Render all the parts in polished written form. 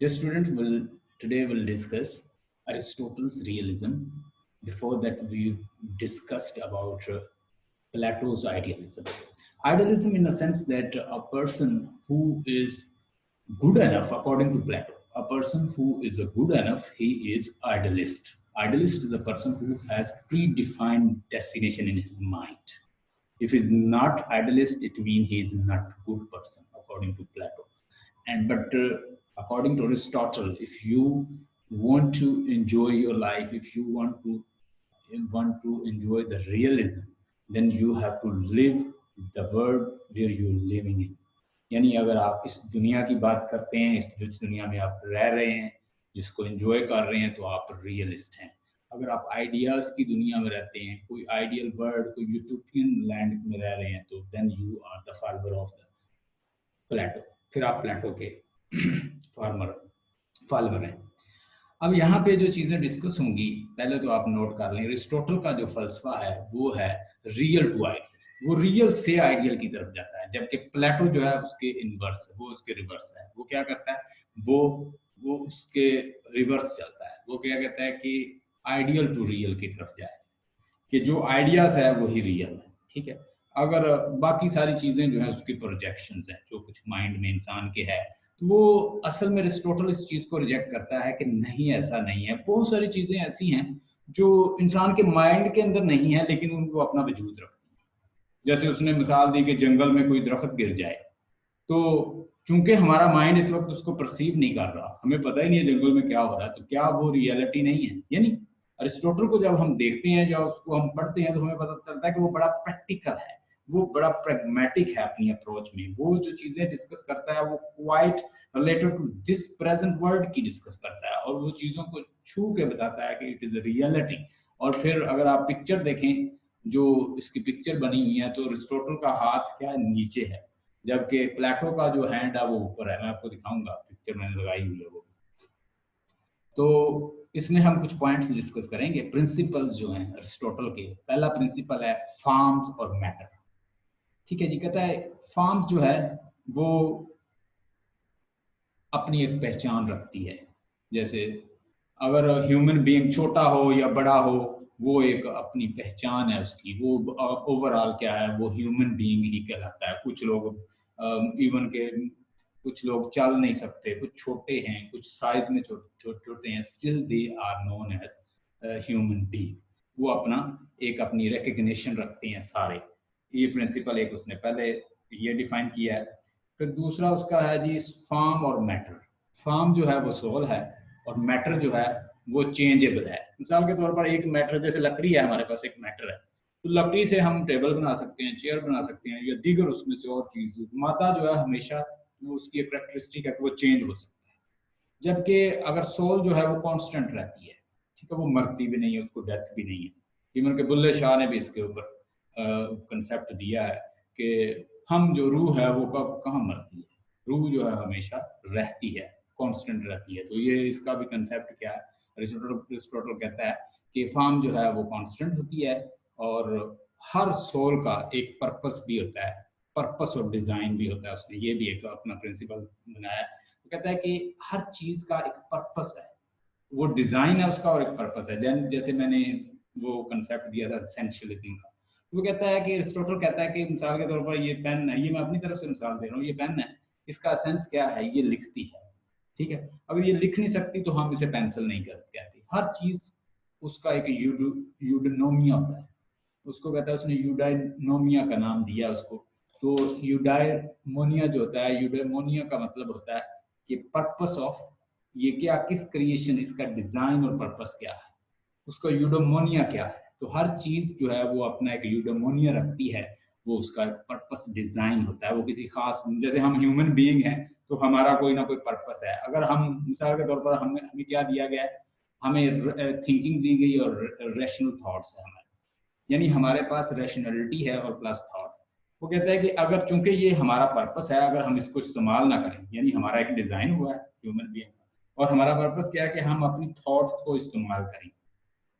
Dear student, today we'll discuss Aristotle's realism. Before that, we discussed about Plato's idealism. Idealism, in a sense, that a person who is good enough, according to Plato, a person who is a good enough, he is idealist. Idealist is a person who has predefined destination in his mind. If he's not idealist, it means he is not good person, according to Plato. And but according to Aristotle, if you want to enjoy your life, if you want to enjoy the realism, then you have to live the world where you're living in. यानी अगर आप इस दुनिया की बात करते हैं, इस जिस दुनिया में आप रह रहे हैं, जिसको एंजॉय कर रहे हैं, तो आप रियलिस्ट हैं. अगर आप आइडियाज की दुनिया में रहते हैं, कोई आइडियल वर्ल्ड, कोई यूटोपियन लैंड में रह रहे हैं, तो then you are the follower of the Plato. फिर आप प्लेटो के फार्मर फॉलोअर हैं. अब यहाँ पे जो चीजें डिस्कस होंगी, पहले तो आप नोट कर लें, एरिस्टोटल का जो फलसफा है वो है रियल टू आइडियल. वो रियल से आइडियल की तरफ जाता है, जबकि प्लेटो जो है उसके इनवर्स है, वो उसके रिवर्स है. वो क्या करता है, वो उसके रिवर्स चलता है. वो क्या कहता है कि आइडियल टू रियल की तरफ जाए, कि जो आइडियाज है वही रियल है. ठीक है. अगर बाकी सारी चीजें जो है उसकी प्रोजेक्शंस हैं, जो कुछ माइंड में इंसान के है, तो वो असल में एरिस्टोटल इस चीज को रिजेक्ट करता है कि नहीं, ऐसा नहीं है. बहुत सारी चीजें ऐसी हैं जो इंसान के माइंड के अंदर नहीं है, लेकिन उनको अपना वजूद रखती है. जैसे उसने मिसाल दी कि जंगल में कोई दरख्त गिर जाए, तो चूंकि हमारा माइंड इस वक्त उसको परसीव नहीं कर रहा, हमें पता ही नहीं है जंगल में क्या हो रहा है, तो क्या वो रियलिटी नहीं है? यानी अरिस्टोटल को जब हम देखते हैं, जब उसको हम पढ़ते हैं, तो हमें पता चलता है कि वो बड़ा प्रैक्टिकल है, वो बड़ा प्रैग्मेटिक है अपनी अप्रोच में. वो जो चीजें डिस्कस करता है वो quite related to this present world की डिस्कस करता है, और वो चीजों को छू के बताता है कि इट इज अ रियलिटी. और फिर अगर आप पिक्चर देखें, जो इसकी पिक्चर बनी हुई है, तो अरिस्टोटल का हाथ क्या है, नीचे है, जबकि प्लेटो का जो हैंड है वो ऊपर है. मैं आपको दिखाऊंगा, पिक्चर मैंने लगाई हुई है वो. तो इसमें हम कुछ पॉइंट्स डिस्कस करेंगे. प्रिंसिपल्स जो हैं अरिस्टोटल के, पहला प्रिंसिपल है फॉर्म्स और मैटर. ठीक है जी. कहता है फॉर्म्स जो है वो अपनी एक पहचान रखती है. जैसे अगर ह्यूमन बीइंग छोटा हो या बड़ा हो, वो एक अपनी पहचान है उसकी. वो ओवरऑल क्या है, वो ह्यूमन बीइंग ही कहलाता है. कुछ लोग इवन के कुछ लोग चल नहीं सकते, कुछ छोटे हैं, कुछ साइज में छोटे हैं, still they are known as human being. वो अपना एक अपनी रिकग्निशन रखते हैं सारे. ये प्रिंसिपल एक उसने पहले ये डिफाइन किया है. फिर दूसरा उसका है जी फॉर्म और मैटर. फॉर्म जो है वो सोल है, और मैटर जो है वो चेंजेबल है. मिसाल के तौर पर एक मैटर, जैसे लकड़ी है, हमारे पास एक मैटर है, तो लकड़ी से हम टेबल बना सकते हैं, चेयर बना सकते हैं, या दीगर उसमें से और चीज. मादा जो है हमेशा वो उसकी एक करेक्टरिस्टिक है कि वो चेंज हो सकता है. जबकि अगर सोल जो है वो कांस्टेंट रहती है. ठीक है. वो मरती भी नहीं है, उसको डेथ भी नहीं है. इवन के बुल्ले शाह ने भी इसके ऊपर कंसेप्ट दिया है कि हम जो रूह है वो कब कहाँ मरती है, रूह जो है हमेशा रहती है, कांस्टेंट रहती है. तो ये इसका भी कंसेप्ट क्या है, अरिस्टोटल कहता है कि फॉर्म जो है वो कांस्टेंट होती है, और हर सोल का एक पर्पस भी होता है, पर्पस और डिजाइन भी होता है. उसने ये भी एक अपना प्रिंसिपल बनाया. तो कहता है कि हर चीज का एक पर्पस है, वो डिजाइन है उसका और एक पर्पस है. जैसे मैंने वो कंसेप्ट दिया था एसेंशियलिज्म का. वो कहता है कि अरिस्टोटल कहता है कि मिसाल के तौर पर ये पेन है, ये मैं अपनी तरफ से मिसाल दे रहा हूँ, ये पेन है, इसका सेंस क्या है, ये लिखती है. ठीक है. अगर ये लिख नहीं सकती तो हम इसे पेंसिल नहीं कहते. हर चीज उसका एक यूडोनोमिया होता है. उसको कहता है, उसने यूडाइनोमिया का नाम दिया उसको. तो यूडाइमोनिया जो होता है, यूडाइमोनिया का मतलब होता है कि पर्पस ऑफ, ये क्या, किस क्रिएशन, इसका डिजाइन और पर्पस क्या है, उसका यूडोमोनिया क्या है. तो हर चीज जो है वो अपना एक यूडोमोनिया रखती है, वो उसका एक पर्पस डिजाइन होता है. वो किसी खास, जैसे हम ह्यूमन बीइंग हैं, तो हमारा कोई ना कोई पर्पस है. अगर हम मिसाल के तौर पर हमें क्या दिया गया है, हमें थिंकिंग दी गई और रेशनल थॉट्स है हमारे, यानी हमारे पास रैशनैलिटी है और प्लस थॉट. वो कहता है कि अगर चूंकि ये हमारा पर्पस है, अगर हम इसको इस्तेमाल ना करें, यानी हमारा एक डिजाइन हुआ है ह्यूमन बीइंग का, और हमारा पर्पस क्या है कि हम अपनी थॉट्स को इस्तेमाल करें.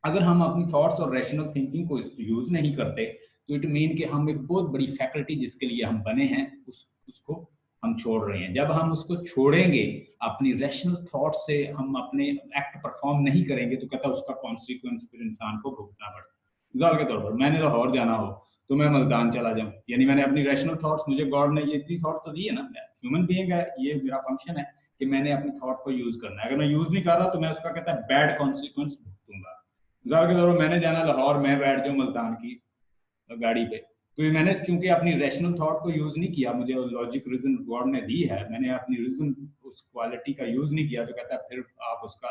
अगर हम अपनी थॉट्स और रैशनल थिंकिंग को यूज नहीं करते, तो इट मीन कि हम एक बहुत बड़ी फैकल्टी जिसके लिए हम बने हैं उसको हम छोड़ रहे हैं. जब हम उसको छोड़ेंगे अपनी रैशनल थॉट से हम अपने एक्ट परफॉर्म नहीं करेंगे तो कहता है उसका कॉन्सिक्वेंस फिर इंसान को भुगतना पड़ता है। मिसाल के तौर पर मैंने लाहौर जाना हो तो मैं मुल्तान चला जाऊं, यानी मैंने अपनी रैशनल थॉट्स, मुझे गॉड ने ये इतनी थॉट तो दी है ना, मैं ह्यूमन बीइंग है, ये मेरा फंक्शन है कि मैंने अपनी थॉट को यूज करना है। अगर मैं यूज नहीं कर रहा तो मैं उसका कहता है बैड कॉन्सिक्वेंस भुगतूंगा। मिसाल के तौर पर मैंने जाना लाहौर, मैं बैठ जाऊं मुल्तान की गाड़ी पे, तो ये मैंने चूंकि अपनी रैशनल थॉट को यूज नहीं किया, मुझे लॉजिक रीजन गॉड ने दी है, मैंने अपनी रीजन उस क्वालिटी का यूज नहीं किया, तो कहता है फिर आप उसका,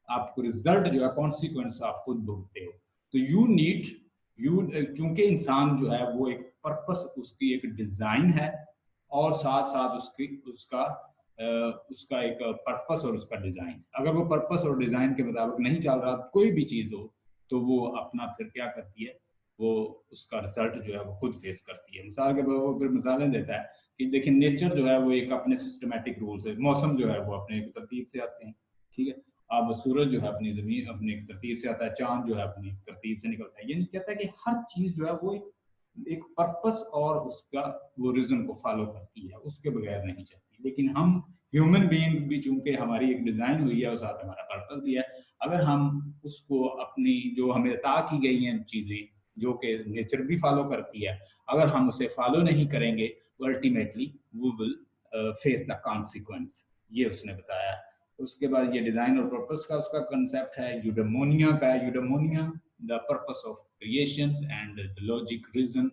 आपको रिजल्ट जो है कॉन्सिक्वेंस आप खुद भुगतते हो। तो यू नीड, यू, चूंकि इंसान जो है वो एक पर्पस, उसकी एक डिजाइन है और साथ साथ उसकी उसका एक पर्पस और उसका डिजाइन, अगर वो पर्पस और डिजाइन के मुताबिक नहीं चल रहा कोई भी चीज हो तो वो अपना फिर क्या करती है, वो उसका रिजल्ट जो है वो खुद फेस करती है। मिसाल के वो फिर मिसालें देता है कि देखिए नेचर जो है वो एक अपने सिस्टमेटिक रूल्स है, मौसम जो है वो अपने एक तरतीब से आते हैं, ठीक है। अब सूरज जो है अपनी जमीन अपनी एक तरतीब से आता है, चांद जो है अपनी तरतीब से निकलता है, यानी कहता है कि हर चीज जो है वो एक पर्पस और उसका वो रीजन को फॉलो करती है, उसके बगैर नहीं चलती। लेकिन हम ह्यूमन बीइंग भी चूंकि हमारी एक डिजाइन हुई है और साथ हमारा पर्पस भी है, अगर हम उसको अपनी जो हमें अता की गई हैं चीजें जो कि नेचर भी फॉलो करती है, अगर हम उसे फॉलो नहीं करेंगे तो ultimately we will face the consequence, ये उसने बताया। उसके बाद ये डिजाइन और पर्पस का उसका कंसेप्ट है। यूडेमोनिया का, eudaimonia the purpose of creation and the logic reason.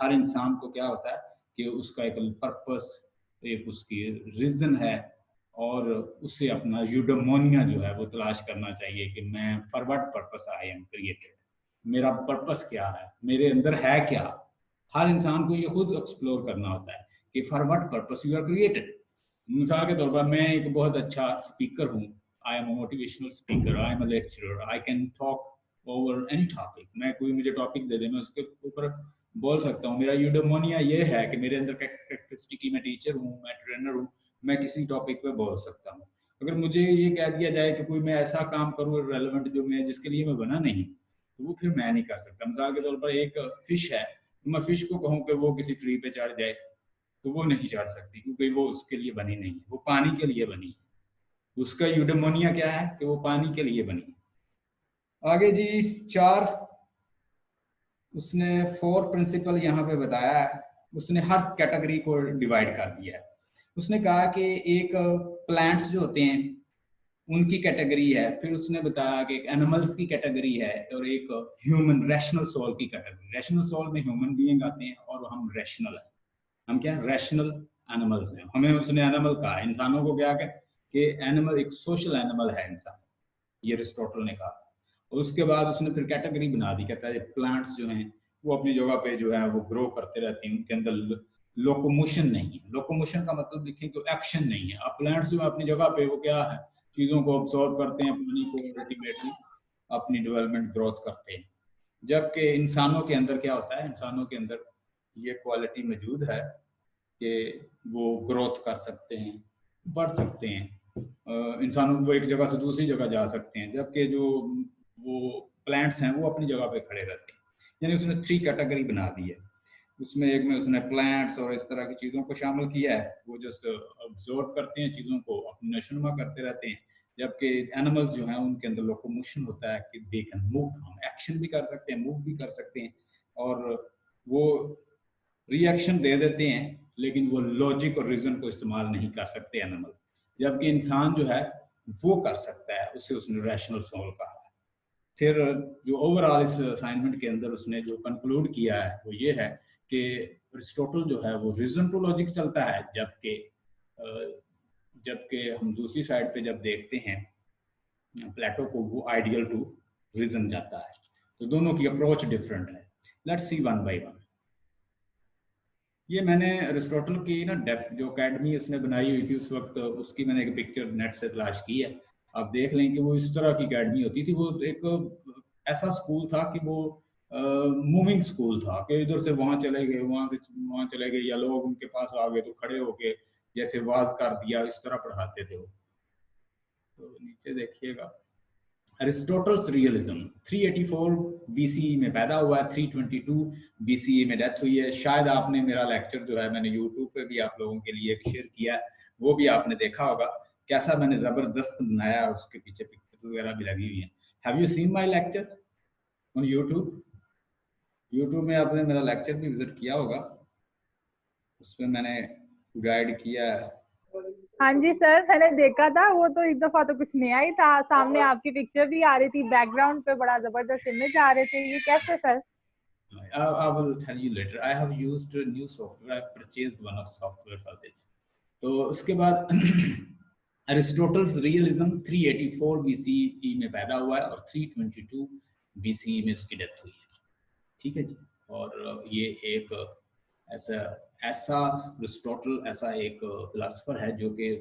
हर इंसान को क्या होता है कि उसका एक पर्पस, एक उसकी रीजन है और उससे अपना यूडेमोनिया जो है वो तलाश करना चाहिए कि मैं for what purpose I am created, मेरा पर्पस क्या है, मेरे अंदर है क्या। हर इंसान को ये खुद एक्सप्लोर करना होता है कि for what purpose you are created. मिसाल के तौर पर मैं एक बहुत अच्छा स्पीकर हूँ, I am a motivational speaker, I am a lecturer, I can talk over any topic. मैं कोई मुझे टॉपिक दे दे मैं उसके ऊपर बोल सकता हूँ। मेरा यूडेमोनिया ये है कि मेरे अंदर कैरेक्टरिस्टिक, मैं टीचर हूँ, मैं ट्रेनर हूँ, मैं किसी टॉपिक पे बोल सकता हूँ। अगर मुझे ये कह दिया जाए कि कोई मैं ऐसा काम करूँ रेलेवेंट जो मैं जिसके लिए मैं बना नहीं, तो वो फिर मैं नहीं कर सकता। मिसाल के तौर पर एक फिश है, तो मैं फिश को कहूँ कि वो किसी ट्री पे चढ़ जाए तो वो नहीं चढ़ सकती, क्योंकि वो उसके लिए बनी नहीं है, वो पानी के लिए बनी है। उसका यूडेमोनिया क्या है कि वो पानी के लिए बनी है। आगे जी 4, उसने 4 प्रिंसिपल यहाँ पे बताया है। उसने हर कैटेगरी को डिवाइड कर दिया है। उसने कहा कि एक प्लांट्स जो होते हैं उनकी कैटेगरी है, फिर उसने बताया कि एक एनिमल्स की कैटेगरी है और एक ह्यूमन रैशनल सोल की कैटेगरी। रैशनल सोल में ह्यूमन बीइंग आते हैं और हम रैशनल है, हम क्या रैशनल एनिमल्स हैं। हमें उसने एनिमल कहा, इंसानों को क्या कहा कि एनिमल एक सोशल एनिमल है इंसान, ये अरिस्टोटल ने कहा। उसके बाद उसने फिर कैटेगरी बना दी, कहता है प्लांट्स जो हैं वो अपनी जगह पे जो है वो ग्रो करते रहते हैं, उनके अंदर लोकोमोशन नहीं है। लोकोमोशन का मतलब लिखें कि एक्शन नहीं है। अब प्लांट्स जो है अपनी जगह पे वो क्या है, चीजों को ऑब्जॉर्व करते हैं, पानी को, अल्टीमेटली अपनी डेवलपमेंट ग्रोथ करते हैं। जबकि इंसानों के अंदर क्या होता है, इंसानों के अंदर ये क्वालिटी मौजूद है कि वो ग्रोथ कर सकते हैं, बढ़ सकते हैं, इंसानों वो एक जगह से दूसरी जगह जा सकते हैं, जबकि जो वो प्लांट्स हैं वो अपनी जगह पे खड़े रहते हैं। यानी उसने 3 कैटेगरी बना दी है। उसमें एक में उसने प्लांट्स और इस तरह की चीज़ों को शामिल किया है, वो जस्ट ऑब्जर्व करते हैं चीज़ों को, अपनी नशोनुमा करते रहते हैं। जबकि एनिमल्स जो हैं उनके अंदर लोकोमोशन होता है कि दे कैन मूव, हम एक्शन भी कर सकते हैं, मूव भी कर सकते हैं, और वो रिएक्शन दे देते हैं, लेकिन वो लॉजिक और रीजन को इस्तेमाल नहीं कर सकते एनिमल। जबकि इंसान जो है वो कर सकता है, उसे उसने रैशनल सोल कहा है। फिर जो ओवरऑल इस असाइनमेंट के अंदर उसने जो कंक्लूड किया है वो ये है कि अरिस्टोटल जो है वो रीजन टू लॉजिक चलता है, जबकि हम दूसरी साइड पे जब देखते हैं प्लेटो को, वो आइडियल टू रीजन जाता है। तो दोनों की अप्रोच डिफरेंट है। Let's see one by one. ये मैंने अरिस्टोटल की ना डेफ जो अकेडमी उसने बनाई हुई थी उस वक्त, उसकी मैंने एक पिक्चर नेट से तलाश की है। आप देख लें कि वो इस तरह की अकेडमी होती थी। वो एक ऐसा स्कूल था कि वो मूविंग स्कूल था कि इधर से वहां चले गए, वहां से वहां चले गए, या लोग उनके पास आ गए तो खड़े होके जैसे वाज कर दिया, इस तरह पढ़ाते थे वो। तो नीचे देखिएगा, अरिस्टोटल्स रियलिज्म 384 बीसीई में पैदा हुआ है, 322 बीसीई में डेथ हुई है। शायद आपने मेरा लेक्चर जो है मैंने यूट्यूब पे भी आप लोगों के लिए शेयर किया है, वो भी आपने देखा होगा। कैसा मैंने जबरदस्त बनाया, उसके पीछे पिक्चर्स वगैरह भी लगी हुई हैं। Have you seen my lecture on YouTube? YouTube में आपने मेरा लेक्चर भी विजिट किया होगा, उसमें मैंने गाइड किया है। हाँ जी सर, मैंने देखा था वो, तो इस दफा तो कुछ नया ही था, सामने आपकी पिक्चर भी आ रही थी, बैकग्राउंड पे बड़ा जबरदस्त इमेज आ रहे थे, ये कैसे sir? I will tell you later. I have used a new software. I purchased one of software for this. तो उसके बाद अरिस्टोटल्स रियलिज्म 384 BCE में पैदा हुआ है और 322 BCE में उसकी डेथ हुई है। ठीक है जी। और ये एक ऐसा अरिस्टोटल ऐसा एक फिलोसोफर है जो कि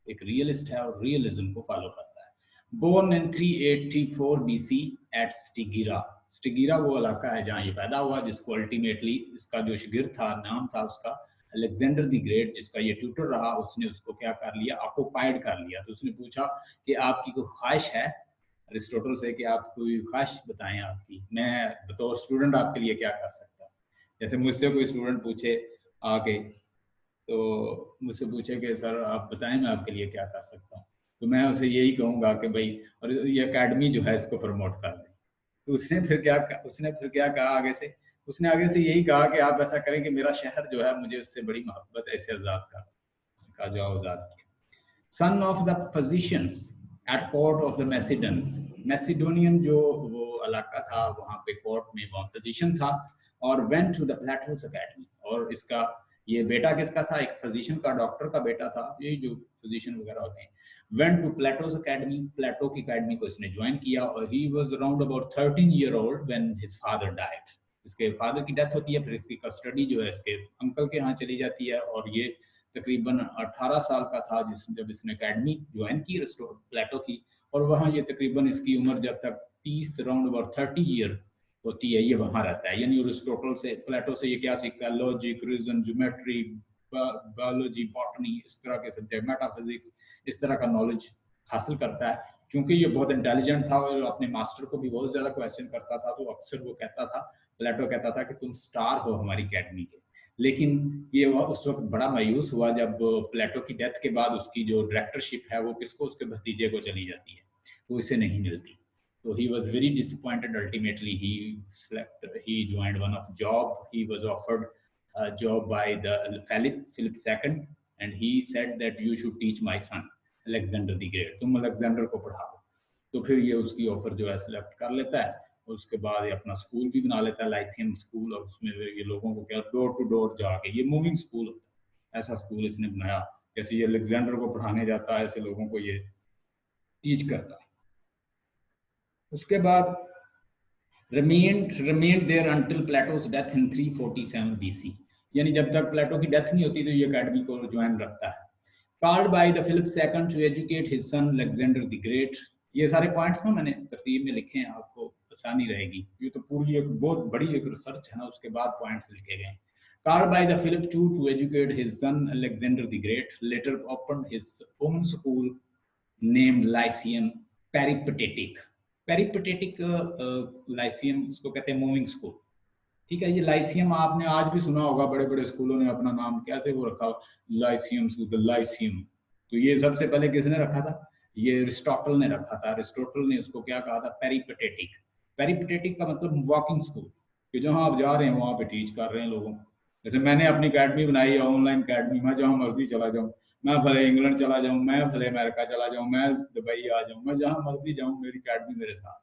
एक रियलिस्ट है और रियलिज्म को फॉलो करता है। Born in 384 BC at Stagira. Stagira वो इलाका है जहाँ ये पैदा हुआ, जिसको अल्टीमेटली इसका जो शागिर्द था, नाम था उसका अलेक्जेंडर द ग्रेट, जिसका ये ट्यूटर रहा, उसने उसको क्या कर लिया, ऑक्युपाइड कर लिया। तो उसने पूछा कि आपकी कोई ख्वाहिश है अरिस्टोटल से, कि आप कोई ख्वाहिश बताएं आपकी, मैं बतौर स्टूडेंट आपके लिए क्या कर सकता हूँ। जैसे मुझसे कोई स्टूडेंट पूछे आके, तो मुझसे पूछे कि सर आप बताएं मैं आपके लिए क्या कर सकता हूँ, तो मैं उसे यही कहूँगा कि भाई और ये एकेडमी जो है इसको प्रमोट कर दें। तो उसने फिर क्या कहा आगे से, उसने आगे से यही कहा कि आप ऐसा करें कि मेरा शहर जो है मुझे उससे बड़ी मोहब्बत है, इसे आज़ाद कर। उसने कहा जाओ आज़ाद किया। Son of the physicians at court of the Macedons. Macedonian जो वो इलाका था, वहाँ पे कोर्ट में वो फिजिशियन था, और went to the Plato's academy. और इसका ये बेटा किसका था? एक फिजिशियन का, डॉक्टर का बेटा था, यही जो फिजिशियन वगैरह होते हैं। वेंट टू प्लेटोस एकेडमी, प्लेटो की एकेडमी को इसने ज्वाइन किया, और he was around about 13 year old when his father died. इसके फादर की डेथ होती है, फिर इसकी कस्टडी जो है इसके अंकल के यहाँ चली जाती है, और ये तकरीबन 18 साल का था जब इसने एकेडमी ज्वाइन की प्लेटो की। और वहाँ ये तकरीबन इसकी उम्र जब तक 30 अराउंड अबाउट 30 ईयर होती है, ये वहाँ रहता है। यानी अरिस्टोटल से, प्लेटो से ये क्या सीखता है? Logic, reason, geometry, biology, botany, इस तरह के सब्जेक्ट, मेटाफिजिक्स, इस तरह का नॉलेज हासिल करता है। क्योंकि ये बहुत इंटेलिजेंट था और अपने मास्टर को भी बहुत ज्यादा क्वेश्चन करता था, तो अक्सर वो कहता था, प्लेटो कहता था कि तुम स्टार हो हमारी एकेडमी के। लेकिन ये उस वक्त बड़ा मायूस हुआ जब प्लेटो की डेथ के बाद उसकी जो डायरेक्टरशिप है वो किसको, उसके भतीजे को चली जाती है, वो इसे नहीं मिलती। So he was very disappointed. Ultimately, he joined one of job. He was offered a job by the Philip II, and he said that you should teach my son Alexander the Great. तुम Alexander को पढ़ाओ। तो फिर ये उसकी offer जो है select कर लेता है, और उसके बाद ये अपना स्कूल भी बना लेता है, लाइसियम स्कूल, और उसमें ये लोगों को क्या डोर टू डोर जाके, ये मूविंग स्कूल होता है, ऐसा स्कूल इसने बनाया। जैसे ये अलेक्जेंडर को पढ़ाने जाता है, ऐसे लोगों को ये टीच करता है। उसके बाद remained there until Plato's death in 347 BC, यानी जब तक प्लेटो की डेथ नहीं होती तो ये एकेडमी को ज्वाइन रखता है। Called by the Philip II to educate his son Alexander the Great। ये सारे पॉइंट्स ना मैंने तरतीब में लिखे हैं, आपको आसानी रहेगी, ये तो पूरी एक बहुत बड़ी एक रिसर्च है ना, उसके बाद पॉइंट्स लिखे गए हैं। Called by the Philip II to educate his son Alexander the Great, later opened his own school named Lyceum Peripatetic। Peripatetic Lyceum उसको कहते हैं, मूविंग स्कूल। ठीक है, ये लाइसियम आपने आज भी सुना होगा, बड़े बड़े स्कूलों ने अपना नाम कैसे वो रखा, लाइसियम स्कूल, लाइसियम। तो ये सबसे पहले किसने रखा था? ये अरिस्टोटल ने रखा था। अरिस्टोटल ने उसको क्या कहा था? पेरिपेटेटिक। पेरिपेटेटिक का मतलब वॉकिंग स्कूल, कि जहाँ आप जा रहे हैं वहाँ पे टीच कर रहे हैं लोगों को। जैसे मैंने अपनी अकेडमी बनाई है, ऑनलाइन अकेडमी, मैं जहाँ मर्जी चला जाऊँ, मैं भले इंग्लैंड चला जाऊँ, मैं भले अमेरिका चला जाऊँ, मैं दुबई आ जाऊँ, मैं जहाँ मर्जी जाऊँ, मेरी अकेडमी मेरे साथ।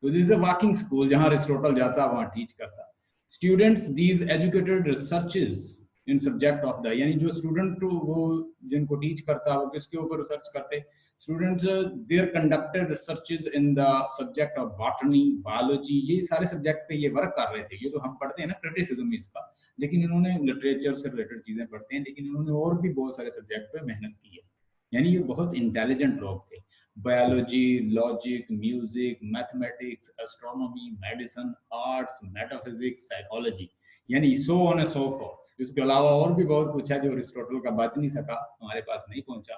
तो this is a walking school, जहाँ अरिस्टोटल जाता वहाँ टीच करता। Students these educated researches in subject of the, यानी जो स्टूडेंट वो जिनको टीच करता वो किसके ऊपर रिसर्च करते? Students their conducted researches in the subject of botany, biology, ये सारे सब्जेक्ट पे ये वर्क कर रहे थे। ये तो हम पढ़ते हैं ना क्रिटिसिज्म इसका, लेकिन इन्होंने लिटरेचर से रिलेटेड चीजें पढ़ते हैं, लेकिन इन्होंने और भी बहुत सारे सब्जेक्ट पे मेहनत की है। यानी ये बहुत इंटेलिजेंट लोग थे। Biology, logic, music, mathematics, astronomy, medicine, arts, metaphysics, psychology, यानी so on and so forth. इसके अलावा और भी बहुत कुछ है जो अरिस्टोटल का बच नहीं सका, हमारे पास नहीं पहुंचा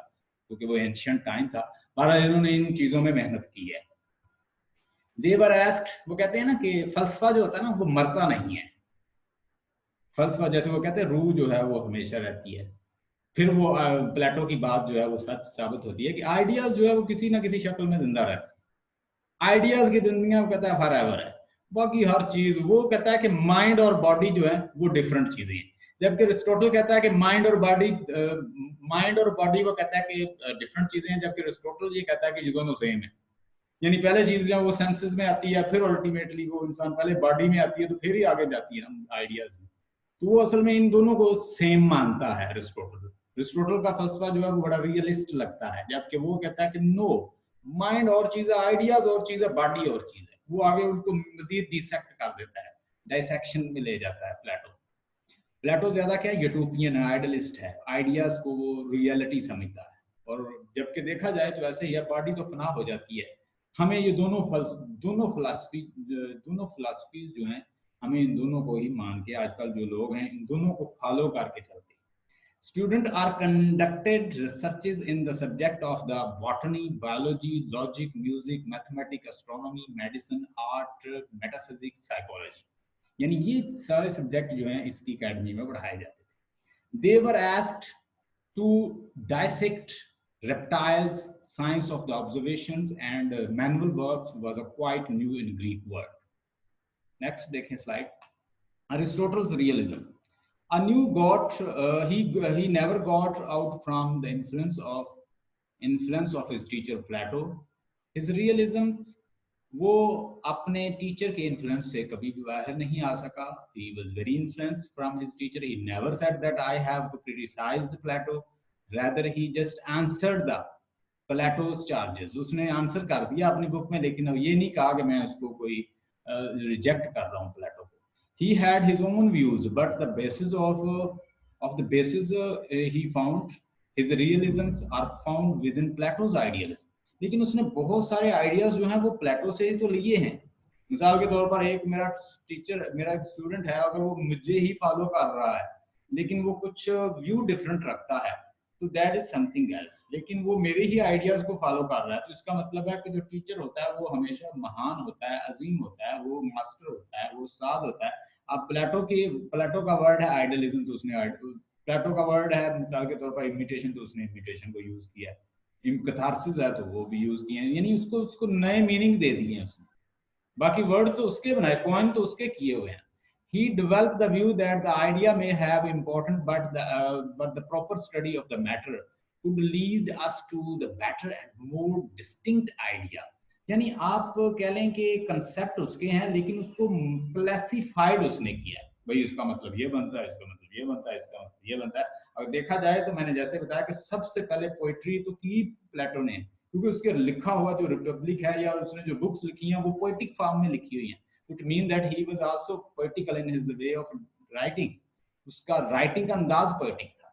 क्योंकि वो एंशिएंट टाइम था। बहरहाल इन्होंने इन चीजों में मेहनत की है। दे वर आस्क्ड, वो कहते हैं ना कि फलसफा जो होता है ना वो मरता नहीं है। फलसफा जैसे वो कहते हैं रूह जो है वो हमेशा रहती है। फिर वो प्लेटो की बात जो है वो सच साबित होती है कि आइडियाज जो है वो किसी ना किसी शक्ल में जिंदा रहते हैं। आइडियाज की दुनिया वो कहता है फॉरएवर है, बाकी हर चीज वो कहता है कि माइंड और बॉडी जो है वो डिफरेंट चीजें हैं। जबकि अरिस्टोटल कहता है कि माइंड और बॉडी वो कहता है कि डिफरेंट चीजें हैं, जबकि अरिस्टोटल ये कहता है कि ये दोनों सेम है। यानी पहले चीज जो है वो सेंसेस में आती है, फिर अल्टीमेटली वो इंसान पहले बॉडी में आती है, तो फिर ही आगे जाती है ना आइडियाज में। तो वो असल में इन दोनों को सेम मानता है अरिस्टोटल। अरिस्टोटल का फलसफा जो है वो बड़ा रियलिस्ट लगता है, जबकि वो कहता है कि नो, माइंड और चीज है, आइडियाज और चीज है, बॉडी और चीज है। वो आगे उनको मजीद डिसेक्ट कर देता है, डाइसेक्शन में ले जाता है प्लेटो। प्लेटो ज्यादा क्या यूटोपियन है, आइडलिस्ट है, आइडियाज को वो रियलिटी समझता है। और जबकि देखा जाए तो ऐसे ही बॉडी तो फना हो जाती है। हमें ये दोनों फिलॉसफीज जो हैं, हमें इन दोनों को ही मान के आजकल जो लोग हैं इन दोनों को फॉलो करके चलते हैं। Students are conducted researches in the subject of the botany, biology, logic, music, mathematics, astronomy, medicine, art, metaphysics, psychology. यानी ये सारे सब्जेक्ट जो हैं इसकी अकेडमी में पढ़ाए जाते थे। They were asked to dissect reptiles, science of the observations, and manual works was a quite new in Greek word. Next देखें slide. Aristotle's realism. A new got he never got out from the influence of his teacher Plato. His realisms वो अपने teacher के influence से कभी भी बाहर नहीं आ सका. He was very influenced from his teacher. He never said that I have criticized Plato. Rather he just answered the Plato's charges. उसने आंसर कर दिया अपनी बुक में, लेकिन ये नहीं कहा कि मैं उसको कोई रिजेक्ट कर रहा हूँ प्लेटो को. He had his own views, but the basis he found his realisms are found within Plato's idealism. लेकिन उसने बहुत सारे आइडियाज जो हैं वो प्लेटो से ही तो लिए हैं. मिसाल के तौर पर मेरा एक स्टूडेंट है, अगर वो मुझे ही फॉलो कर रहा है लेकिन वो कुछ व्यू डिफरेंट रखता है, तो दैट इज समथिंग एल्स. लेकिन वो मेरे ही आइडियाज को फॉलो कर रहा है, तो इसका मतलब है कि जो टीचर होता है वो हमेशा महान होता है, अजीम होता है, वो मास्टर होता है, वो उस्ताद होता है. अब प्लेटो का वर्ड है आइडियलिज्म, तो उसने प्लेटो का वर्ड है मिसाल के तौर पर इमिटेशन, तो उसने इमिटेशन को यूज किया है. कैथार्सिस है तो वो भी यूज किए हैं, यानी उसको नए मीनिंग दे दिए हैं उसने. बाकी वर्ड तो उसके बनाए, कॉइन तो उसके किए हुए हैं. He developed the view that the idea may have important, but the proper study of the matter could lead us to the better and more distinct idea. यानी आप कह लें कि कंसेप्ट उसके हैं, लेकिन उसको क्लासिफाइड उसने किया है. भाई इसका मतलब ये बनता है, इसका मतलब ये बनता है, इसका मतलब ये बनता है. अगर देखा जाए तो मैंने जैसे बताया कि सबसे पहले पोइट्री तो की प्लेटो ने, क्योंकि उसके लिखा हुआ जो रिपब्लिक है या उसने जो बुक्स लिखी हैं वो पोइटिक फॉर्म में लिखी हुई हैं. It means that he was also poetical in his way of writing. उसका writing का अंदाज poetic था.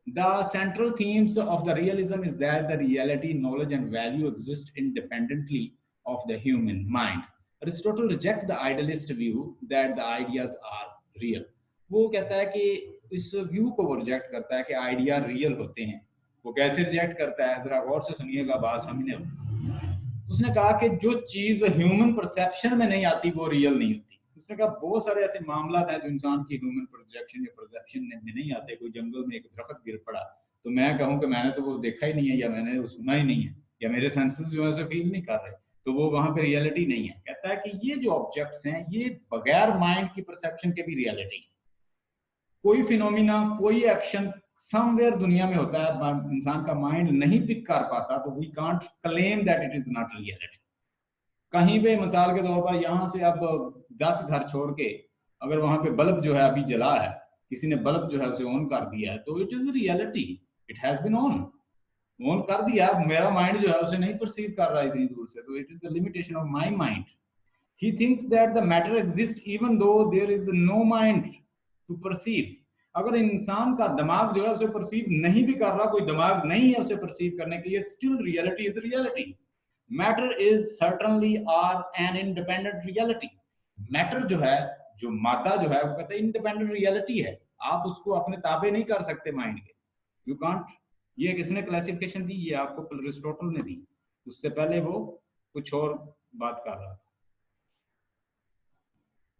The central themes of the realism is that the reality, knowledge, and value exist independently of the human mind. Aristotle rejects the idealist view that the ideas are real. वो कहता है कि इस view को वो reject करता है कि आइडिया रियल होते हैं. वो कैसे रिजेक्ट करता है, जरा गौर से सुनिएगा बात समझने. उसने कहा कि जो चीज ह्यूमन परसेप्शन में नहीं आती वो रियल नहीं होती. उसने कहा बहुत सारे ऐसे मामला हैं जो इंसान की ह्यूमन प्रोजेक्शन या परसेप्शन में नहीं आते. कोई जंगल में एक दरख्त गिर पड़ा तो मैं कहूँ कि मैंने तो वो देखा ही नहीं है, या मैंने वो सुना ही नहीं है, या मेरे सेंसेस जो है उसे फील नहीं कर रहे, तो वो वहां पे रियलिटी नहीं है. कहता है कि ये जो ऑब्जेक्ट्स हैं ये बगैर माइंड की परसेप्शन के भी रियलिटी है. कोई फिनोमिना, कोई एक्शन समवेयर दुनिया में होता है, इंसान का माइंड नहीं पिक कर पाता, तो we can't claim that it is not reality. कहीं पे मिसाल के तौर पर यहाँ से अब 10 घर छोड़ के अगर वहां पे बल्ब जो है अभी जला है, किसी ने बल्ब जो है उसे ऑन कर दिया है, तो it is reality, it has been on कर दिया. मेरा माइंड जो है उसे नहीं परसीव कर रहा है इतनी दूर से, तो it is the limitation of my mind. He thinks that the matter exist even though there is no mind to perceive. अगर इंसान का दिमाग जो है उसे परसीव नहीं भी कर रहा, कोई दिमाग नहीं है उसे परसीव करने के लिए, still reality is reality. Matter is certainly are an independent reality. Matter जो है, जो मादा जो है, वो कहते हैं इंडिपेंडेंट रियलिटी है. आप उसको अपने ताबे नहीं कर सकते माइंड के, यू कांट. ये किसने क्लासिफिकेशन दी? ये आपको अरिस्टोटल ने दी. उससे पहले वो कुछ और बात कर रहा था.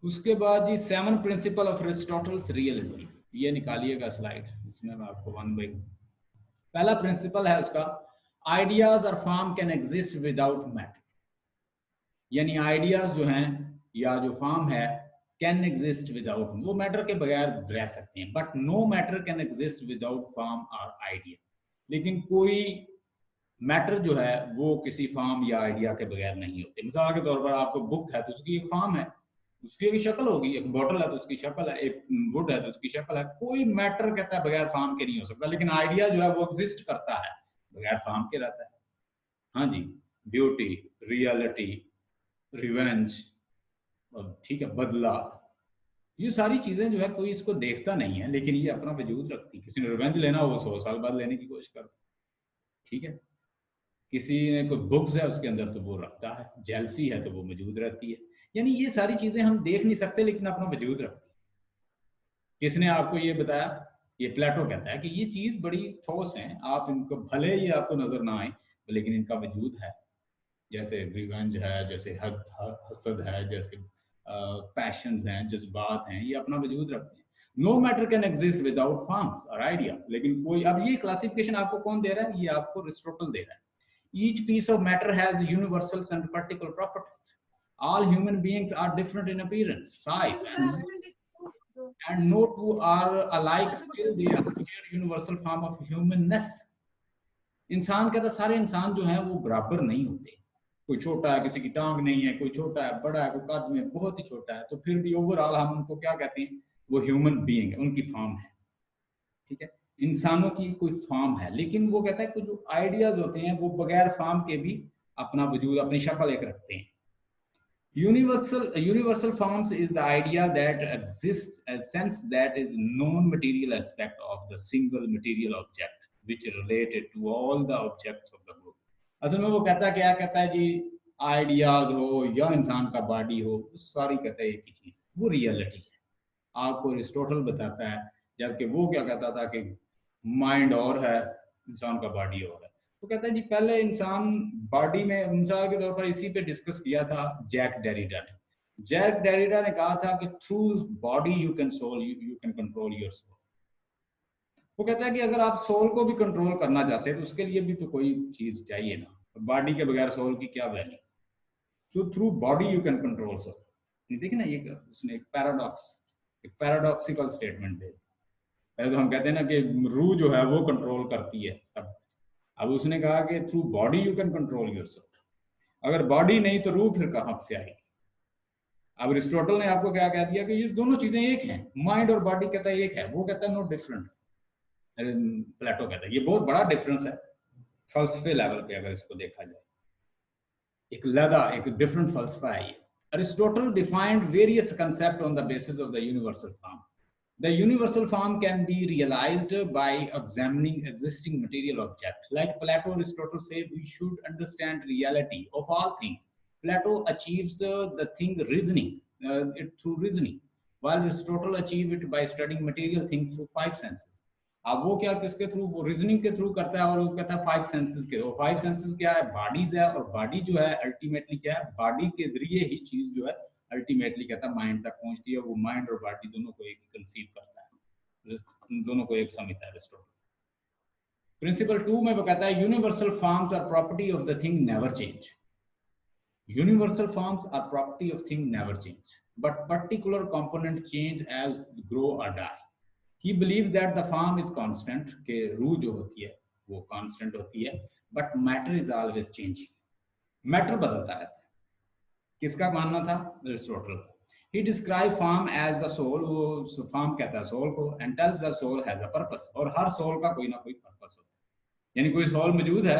उसके बाद जी 7 प्रिंसिपल ऑफ अरिस्टोटल्स रियलिज्म. ये निकालिएगा स्लाइड, इसमें मैं आपको वन बाई, पहला प्रिंसिपल है उसका, आइडियाज और form can exist without matter. यानी आइडियाज जो हैं या जो फॉर्म है कैन एग्जिस्ट विदाउट, वो मैटर के बगैर रह सकते हैं, but no matter can exist without form और आइडिया। लेकिन कोई मैटर जो है वो किसी फॉर्म या आइडिया के बगैर नहीं होते। मिसाल के तौर पर आपको बुक है तो उसकी एक फॉर्म है, उसकी एक शक्ल होगी, एक बॉटल है तो उसकी शक्ल है, एक वुड है तो उसकी शक्ल है। कोई मैटर कहता है बगैर फॉर्म के नहीं हो सकता, लेकिन आइडिया जो है वो एग्जिस्ट करता है बगैर फॉर्म के रहता है। हाँ जी, ब्यूटी, रियलिटी, रिवेंज, ठीक है, बदला, ये सारी चीजें जो है कोई इसको देखता नहीं है, लेकिन ये अपना वजूद रखती है। किसी ने रिवेंज लेना हो 100 साल बाद लेने की कोशिश कर, ठीक है। किसी ने कोई बुक्स है उसके अंदर तो वो रखता है, जेलसी है तो वो मौजूद रहती है। यानी ये सारी चीजें हम देख नहीं सकते लेकिन अपना वजूद रखती है। किसने आपको ये बताया? ये प्लेटो कहता है कि ये चीज बड़ी ठोस है, आप इनको भले ही आपको नजर ना आए लेकिन इनका वजूद है। जैसे रिवेंज है, जैसे हसद है, जैसे पैशंस हैं, जज्बात हैं, ये अपना वजूद रखते हैं। No matter can exist without forms और आइडिया। लेकिन कोई, अब ये क्लासिफिकेशन आपको कौन दे रहा है? ये आपको अरिस्टोटल दे रहा है। Each piece of matter has universals and particular properties. All human beings are different in appearance, size, and no two are alike. Still, they share universal form of humanness. इंसान कहता है सारे इंसान जो हैं वो बराबर नहीं होते। कोई छोटा है, किसी की टांग नहीं है, कोई छोटा है, बड़ा है, कोई कद में बहुत ही छोटा है, तो फिर भी ओवरऑल हम उनको क्या कहते हैं? वो ह्यूमन बीइंग है, उनकी फॉर्म है, ठीक है। इंसानों की कोई फॉर्म है, लेकिन वो कहता है कि जो आइडियाज होते हैं वो बगैर फॉर्म के भी अपना वजूद, अपनी शक्ल एक रखते हैं। Universal forms is the idea that exists as sense that is non-material aspect of the single material object which is related to all the objects of the group. असल में वो कहता है, क्या कहता है जी? आइडियाज हो या इंसान का बॉडी हो, सारी कहता है एक ही चीज, वो रियलिटी है। आपको अरिस्टोटल बताता है, जबकि वो क्या कहता था कि माइंड और है, इंसान का बॉडी और है। तो कहता है जी पहले इंसान बॉडी में, मिसाल के तौर पर इसी पे डिस्कस किया था जैक डेरिडा ने। जैक डेरिडा ने कहा था कि through body you can soul, you can control your soul. वो कहता है कि अगर आप सोल को भी कंट्रोल करना चाहते हैं तो उसके लिए भी तो कोई चीज चाहिए ना, बॉडी के बगैर सोल की क्या value? So through body you can control soul. देखिए ना, ये उसने एक पैराडॉक्सिकल स्टेटमेंट दे। पहले तो हम कहते हैं ना कि रूह जो है वो कंट्रोल करती है सब, अब उसने कहा कि through body you can control yourself. अगर बॉडी नहीं तो रूह फिर कहां से आएगी? अब अरिस्टोटल ने आपको क्या कह दिया कि ये दोनों चीजें एक हैं, माइंड और बॉडी कहता है एक है, वो कहता है नो डिफरेंट। प्लेटो कहता है ये बहुत बड़ा डिफरेंस है फलसफे लेवल पे, अगर इसको देखा जाए एक लगा, एक डिफरेंट फलसफा है ये। Aristotle defined various concept on the basis of the universal form. The universal form can be realized by examining existing material objects. Like Plato, Aristotle say we should understand reality of all things. Plato achieves the thing reasoning, it through reasoning, while Aristotle achieve it by studying material things through five senses. अब वो क्या किसके through? वो reasoning के through करता है, और वो कहता है फाइव सेंसेस के। और फाइव सेंसेस क्या है? बॉडीज है, और बॉडी जो है अल्टीमेटली क्या है? बॉडी के जरिए ही चीज जो है अल्टीमेटली कहता है माइंड तक पहुंचती है। वो माइंड और बॉडी दोनों को एक कंसीव करता है, दोनों को एक समझता है अरिस्टोटल। प्रिंसिपल 2 में वो कहता है universal forms are property of the thing never change. Universal forms are property of thing never change, but particular component change as grow और डाई। He believes that the form is constant, के रूह जो होती है वो कांस्टेंट होती है, but matter is always changing. Matter बदलता रहता है। किसका मानना था? Aristotle. He describes form as the soul, वो फॉर्म कहता है सोल को, and tells the soul has a purpose, और हर सोल का कोई ना कोई पर्पस होता है। यानी कोई सोल मौजूद है,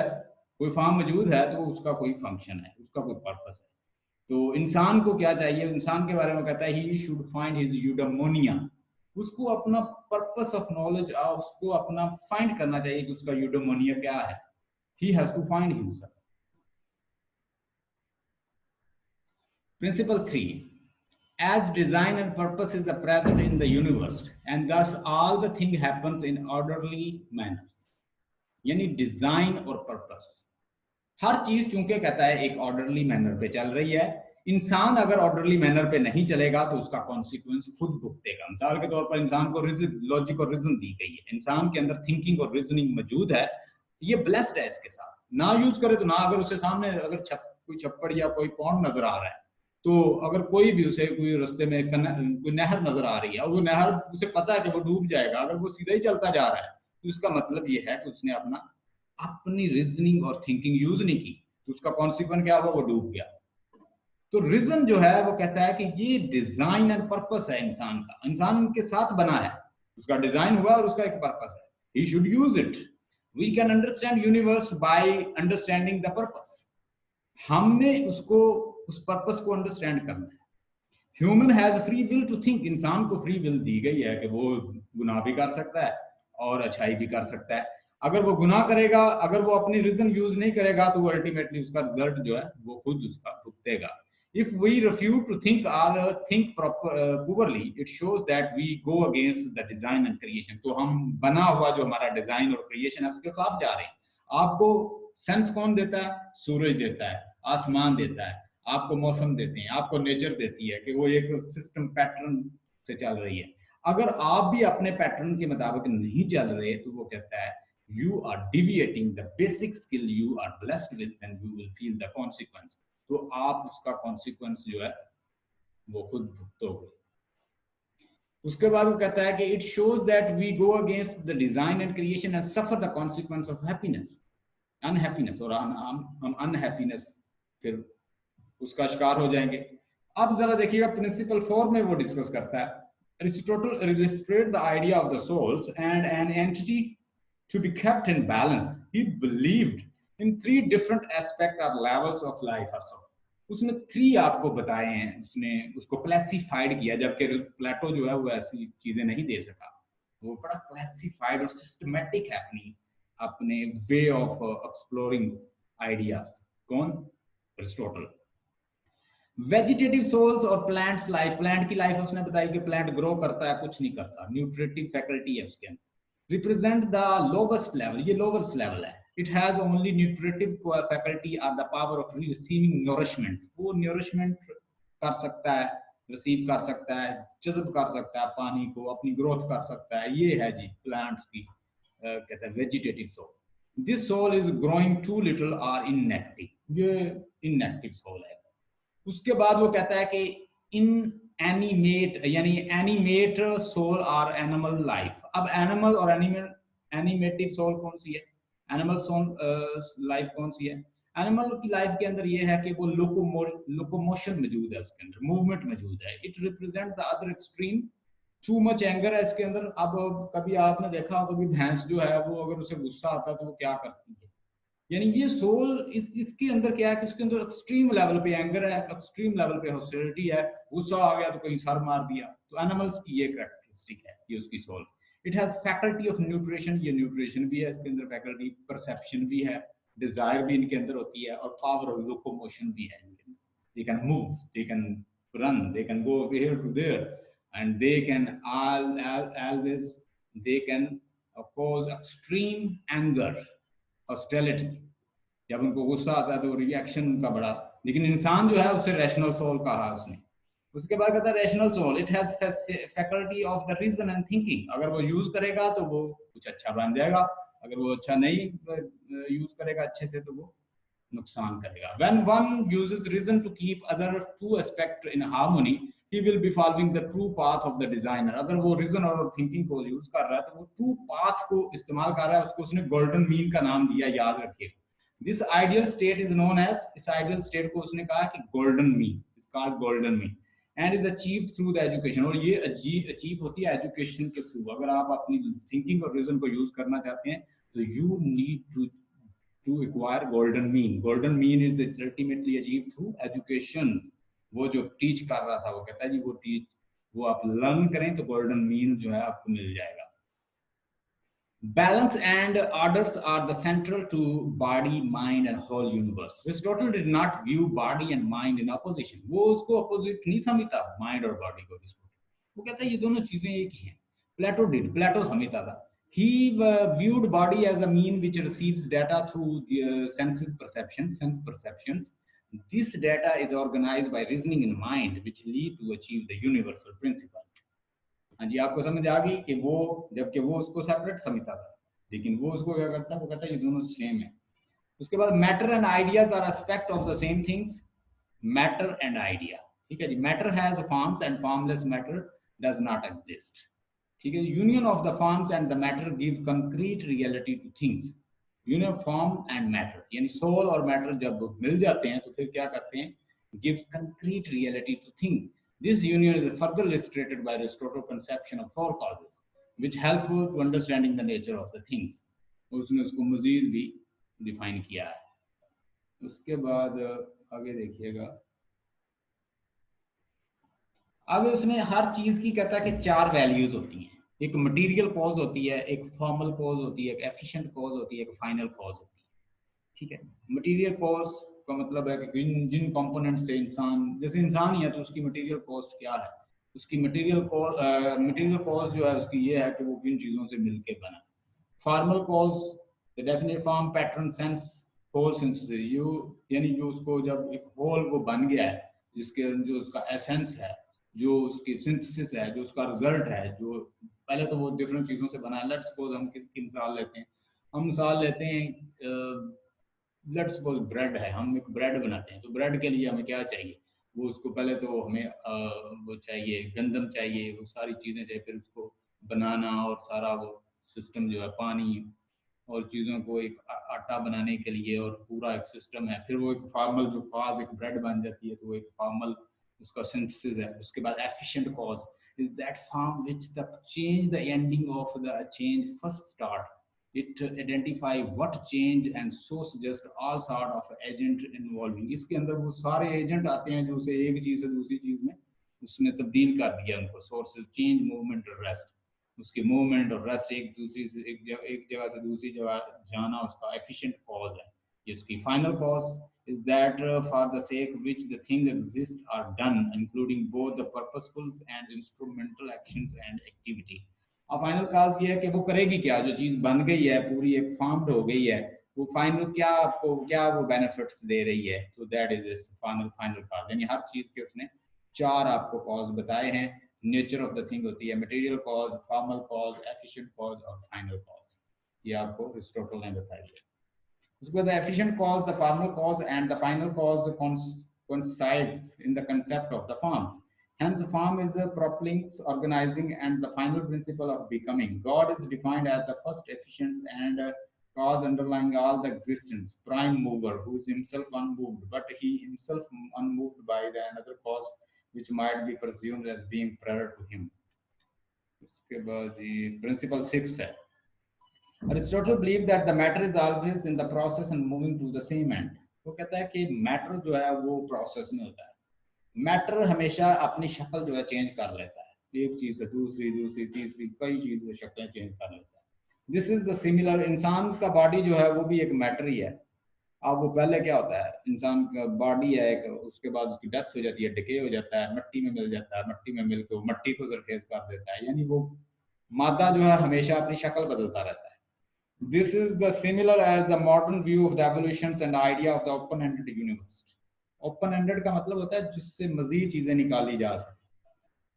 कोई फॉर्म मौजूद है, तो उसका कोई फंक्शन है, उसका कोई पर्पस है। तो इंसान को क्या चाहिए? इंसान के बारे में कहता है he should find his eudaimonia, उसको अपना पर्पस ऑफ नॉलेज, उसको अपना फाइंड करना चाहिए कि उसका eudaimonia क्या है। He has to find himself. Principle 3. As design and purpose is present in the universe, and thus all the thing happens in orderly manners. यानी डिजाइन और पर्पस, हर चीज चूंकि कहता है एक ऑर्डरली मैनर पे चल रही है, इंसान अगर ऑर्डरली मैनर पे नहीं चलेगा तो उसका कॉन्सिक्वेंस खुद भुगतेगा। मिसाल के तौर पर इंसान को लॉजिक और रीजन दी गई है, इंसान के अंदर थिंकिंग और रीजनिंग मौजूद है, ये ब्लेस्ड है इसके साथ। ना यूज करे तो ना, अगर उसके सामने अगर कोई छप्पड़ या कोई पौंड नजर आ रहा है, तो अगर कोई भी उसे कोई रास्ते में कोई नहर नजर आ रही है और वो नहर उसे पता है कि वो डूब जाएगा, अगर वो सीधा ही चलता जा रहा है तो इसका मतलब ये है कि उसने अपनी रीजनिंग और थिंकिंग यूज नहीं की, तो उसका कॉन्सिक्वेंस क्या हुआ, वो डूब गया। तो रीजन जो है वो कहता है कि ये डिजाइन एंड पर्पस है इंसान का, इंसान के साथ बना है, उसका डिजाइन हुआ और उसका एक पर्पस है, he should use it. We can understand universe by understanding the purpose. हमने उसको, उस पर्पस को अंडरस्टैंड करना है। Human has free will to think, इंसान को फ्री विल दी गई है कि वो गुनाह भी कर सकता है और अच्छाई भी कर सकता है। अगर वो गुनाह करेगा, अगर वो अपनी रीजन यूज नहीं करेगा, तो वो अल्टीमेटली उसका रिजल्ट जो है वो खुद उसका भुगतेगा। If we refuse to think or think poorly, it shows that we go against the design and creation. तो हम बना हुआ जो हमारा डिजाइन और क्रिएशन है उसके खिलाफ जा रहे हैं। आपको सेंस कौन देता है? सूरज देता है, आसमान देता है, आपको मौसम देते हैं, आपको नेचर देती है कि वो एक सिस्टम पैटर्न से चल रही है। अगर आप भी अपने पैटर्न के मुताबिक नहीं चल रहे तो वो कहता है you are deviating the basic skill you are blessed with, and you will feel the consequence. तो आप उसका कॉन्सिक्वेंस जो है वो खुद भुगतोगे। उसके बाद वो कहता है कि it shows that we go against the design and creation and suffer the consequence of happiness, unhappiness, और हम अनहैप्पीनेस फिर उसका शिकार हो जाएंगे। अब जरा देखिएगा प्रिंसिपल 4 में वो डिस्कस करता है, Aristotle illustrate the idea of the souls and an entity to be kept in balance. He believed in 3 different aspects or levels of life or so. उसने 3 आपको बताए हैं, उसने उसको क्लासिफाइड किया, जबकि प्लेटो जो है वो ऐसी चीजें नहीं दे सका। वो बड़ा क्लासिफाइड और सिस्टमैटिक है अपने वे ऑफ एक्सप्लोरिंग आइडियाज। कौन? अरिस्टोटल। वेजिटेटिव सोल्स और प्लांट्स लाइफ, प्लांट की लाइफ उसने बताई कि प्लांट ग्रो करता है, कुछ नहीं करता, न्यूट्रिटिव फैकल्टी है उसके अंदर। रिप्रेजेंट द लोवेस्ट लेवल, ये लोवेस्ट लेवल है। It has only nutritive faculty और the power of receiving nourishment, वो नरिशमेंट कर सकता है, रिसीव कर सकता है, जज्ब कर सकता है पानी को, अपनी ग्रोथ कर सकता है। ये है जी प्लांट्स की कहते हैं vegetative soul. This soul is growing to little और इनएक्टिव, ये इनएक्टिव सोल है। उसके बाद वो कहता है कि इन एनिमेट, यानी एनिमेट सोल और एनिमल लाइफ। अब एनिमल और एनिमेटिव सोल कौन सी है? एनिमल सोल लाइफ कौन सी है? एनिमल की लाइफ के अंदर ये है कि वो लोकोमोशन मौजूद है, उसके अंदर मूवमेंट मौजूद है। It represent the other extreme, too much anger है इसके अंदर। अब कभी आपने देखा हो, कभी भैंस जो है वो अगर उसे गुस्सा आता है तो वो क्या करती है, यानी ये सोल इसके अंदर क्या है कि इसके अंदर एक्सट्रीम लेवल पे एंगर है, एक्सट्रीम लेवल पे हॉस्टिलिटी है, गुस्सा आ गया तो कहीं सर मार दिया। तो एनिमल्स की ये कैरेक्टरिस्टिक है, ये उसकी soul. It has faculty of nutrition, ये न्यूट्रिशन भी है इसके अंदर फैकल्टी, परसेप्शन भी है, डिजायर भी इनके अंदर होती है, और पावर ऑफ लोकोमोशन भी है इनके अंदर। They can move, they can run, they can go here to there, and they can always they can cause extreme anger, hostility. जब उनको गुस्सा आता है तो रिएक्शन उनका बड़ा, लेकिन इंसान जो है उसे रैशनल सोल कहा उसने। उसके बाद कहता है rational soul, it has faculty of the reason and thinking. अगर वो यूज करेगा तो वो कुछ अच्छा बन जाएगा, अगर वो अच्छा नहीं यूज करेगा अच्छे से तो वो नुकसान करेगा। When one uses reason to keep other two aspects in harmony, he will be following the true path of the designer. अगर वो reason और thinking को यूज कर रहा है तो वो true path को इस्तेमाल कर रहा है, उसको उसने golden mean का नाम दिया, याद रखिएगा। This ideal state is known as, इस ideal state को उसने कहा कि golden mean, it's called golden mean, and is achieved through the education। और ये अचीव होती है एजुकेशन के थ्रू। अगर आप अपनी थिंकिंग और रीजन को यूज करना चाहते हैं तो you need to acquire golden mean. Golden mean is ultimately achieved through education। वो जो टीच कर रहा था वो कहता है जी वो आप लर्न करें तो गोल्डन मीन जो है आपको मिल जाएगा। Balance and orders are the central to body, mind and whole universe. Aristotle did not view body and mind in opposition। वो उसको opposite नहीं समझता mind और body को। वो कहता है ये दोनों चीजें एक ही हैं। प्लेटो समझता था। He viewed body as a mean which receives data through the sense perceptions, This data is organized by reasoning in mind, which lead to achieve the universal principle. हाँ जी, आपको समझ आ गई कि वो, जबकि वो उसको सेपरेट समझता था, लेकिन वो उसको क्या करता है, वो कहता है ये दोनों सेम है। उसके बाद matter and ideas are aspect of the same things. Matter and idea, ठीक है जी। Matter has forms and formless matter does not exist, ठीक है। Union of the forms and the matter give concrete reality to things. Union form and matter, यानी soul और matter जब मिल जाते हैं तो फिर क्या करते हैं, gives concrete reality to things. This union is further illustrated by Aristotle's conception of four causes, which help to understanding the nature of the things. उसने उसको मजीद भी डिफाइन किया है। उसके बाद आगे देखिएगा, आगे उसने हर चीज की कहता है कि चार वैल्यूज होती हैं। एक मटेरियल कॉज होती है, एक फॉर्मल कॉज होती है, एक एफिशिएंट कॉज होती है, एक फाइनल कॉज होती है, ठीक है। मटेरियल कॉज का मतलब है कि जिन कंपोनेंट से इंसान, जैसे इंसान ही है तो उसकी मटेरियल कॉस्ट क्या है, उसकी मटेरियल कॉस्ट जो है उसकी ये है कि वो किन चीजों से मिलके बना। Formal cause, the definite form pattern sense whole synthesis, you यानी जो उसको जब एक होल वो बन गया है, जिसके जो उसका एसेंस है, जो उसकी सिंथेसिस है, जो उसका रिजल्ट है, जो पहले तो वो डिफरेंट चीजों से बना है। लेट्स सपोज हम किसकी मिसाल लेते हैं, हम मिसाल लेते हैं, लेट्स सपोज ब्रेड है, हम एक ब्रेड बनाते हैं, तो ब्रेड के लिए हमें क्या चाहिए, वो उसको पहले तो हमें वो चाहिए, गंदम चाहिए, वो सारी चीज़ें चाहिए, फिर उसको बनाना और सारा वो सिस्टम जो है, पानी और चीज़ों को एक आटा बनाने के लिए, और पूरा एक सिस्टम है। फिर वो एक फॉर्मल जो कॉज एक ब्रेड बन जाती है, तो वो एक फॉर्मल उसका सिंथेसिस है। उसके बाद efficient cause is that form which the change the ending of the change first start, it identify what change and so suggest all sort of agent involving। इसके अंदर वो सारे एजेंट आते हैं जो उसे एक चीज से दूसरी चीज में उसने तब्दील कर दिया उनको। सोर्सेज, चेंज, मूवमेंट और रेस्ट, उसके मूवमेंट और रेस्ट, एक दूसरी से एक जगह से दूसरी जगह जाना, उसका एफिशिएंट कॉज है। इसकी final cause is that for the sake which the thing exists are done, including both the purposeful and instrumental actions and activity। अब फाइनल काज ये है कि वो करेगी क्या, जो चीज बन गई है, पूरी एक फॉर्म्ड हो गई है, वो फाइनल क्या आपको क्या वो बेनिफिट्स दे रही है, तो दैट इज इट्स फाइनल काज। यानी हर चीज के उसने चार आपको कॉज बताए हैं। नेचर ऑफ द थिंग होती है material cause, formal cause, efficient cause और फाइनल कॉज, ये आपको अरिस्टोटल ने बताई है। उसके बाद efficient cause, the formal cause and the final cause coincides in the concept of the forms. Hence, form is a propelling, organizing, and the final principle of becoming. God is defined as the first efficient and cause underlying all the existence, prime mover, who is himself unmoved, but he himself unmoved by the another cause, which might be presumed as being prior to him. उसके बाद ये principle 6 है। Aristotle believed that the matter is always in the process and moving to the same end। वो कहता है कि matter जो है वो प्रोसेस में होता है। मैटर हमेशा अपनी शक्ल जो है चेंज कर लेता है, एक चीज से दूसरी, दूसरी तीसरी, कई चीज से शक्लें चेंज कर लेता है। दिस इज द सिमिलर, इंसान का बॉडी जो है वो भी एक मैटर ही है। अब वो पहले क्या होता है, इंसान का बॉडी है एक, उसके बाद उसकी डेथ हो जाती है, डिके हो जाता है, मिट्टी में मिल जाता है, मिट्टी में मिलकर वो मट्टी को सरखेज कर देता है, यानी वो मादा जो है हमेशा अपनी शक्ल बदलता रहता है। This is the similar as the modern view of the evolutions and idea of the open-ended universe। Open-ended का मतलब होता है जिससे मजीद चीजें निकाली जा सके,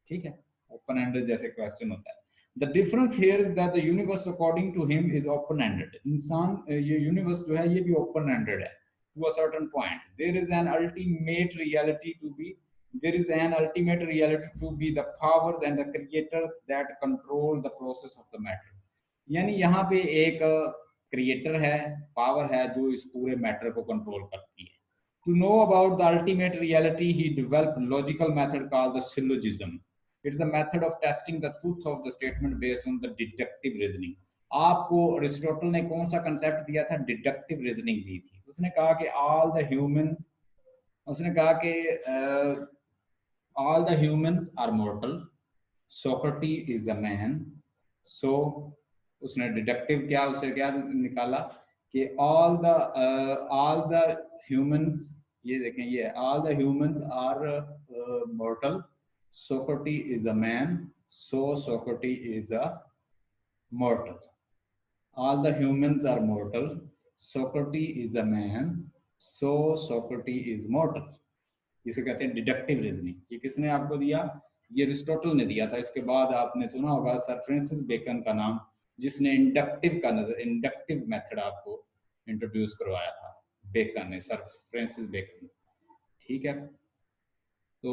ठीक है। Open-ended जैसे क्वेश्चन होता है। The difference here is that the universe according to him is open-ended। इंसान ये यूनिवर्स जो है ये भी open-ended है to a certain point। There is an ultimate reality to be the powers and the creators that control the process of the matter। यानी यहाँ पे एक क्रिएटर है, पावर है जो इस पूरे मैटर को कंट्रोल करती है। To know about the ultimate reality, he developed logical method called the syllogism। It's a method of testing the truth of the statement based on the deductive reasoning। आपको Aristotle ने कौन सा concept दिया था, deductive reasoning दी थी। उसने कहा कि all the humans are mortal, Socrates is a man, so उसने डिडक्टिव क्या उसे क्या निकाला कि all the humans, ये देखें, ये all the humans are mortal, Socrates is a man, so Socrates is a mortal। All the humans are mortal, Socrates is a man, so Socrates is मॉर्टल। जिसे कहते हैं डिडक्टिव रीजनिंग। ये किसने आपको दिया? ये अरिस्टोटल ने दिया था। इसके बाद आपने सुना होगा सर फ्रांसिस बेकन का नाम, जिसने इंडक्टिव मेथड आपको इंट्रोड्यूस करवाया था। बेकन ने, सर फ्रांसिस बेकन। ठीक है, तो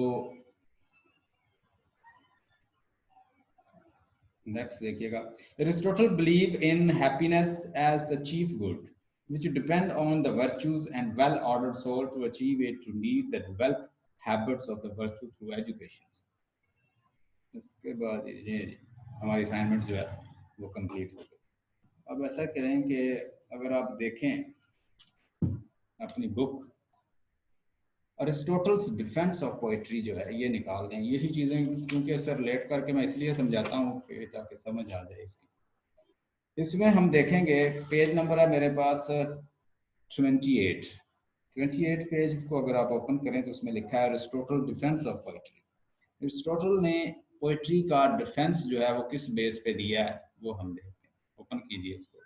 नेक्स्ट देखिएगा। Aristotle believe in happiness as the chief good which depend on the virtues and well-ordered soul to achieve it, to need the developed habits of the virtue through education. इसके बाद ये हमारी assignment जो है वो complete हो गई। अब ऐसा करें कि अगर आप देखें अपनी book, Aristotle's defence of poetry जो है ये निकाल दें। यही चीज़ें क्योंकि सर रिलेट करके मैं इसलिए समझाता हूँ कि ताकि समझ आ जाए इसकी। इसमें हम देखेंगे पेज नंबर है मेरे पास 28 पेज को अगर आप ओपन करें तो उसमें लिखा है Aristotle defence of poetry. Aristotle ने पोइट्री का डिफेंस जो है वो किस बेस पे दिया है वो हम देखते हैं। ओपन कीजिए इसको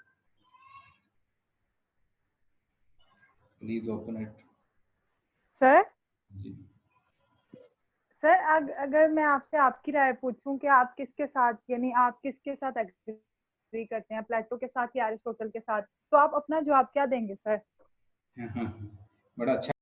please, open it. Sir ji sir अगर मैं आपसे आपकी राय पूछूं कि आप किसके साथ, यानी आप किसके साथ एग्री करते हैं, प्लेटो के साथ या अरिस्टोटल के साथ, तो आप अपना जवाब क्या देंगे सर? बड़ा अच्छा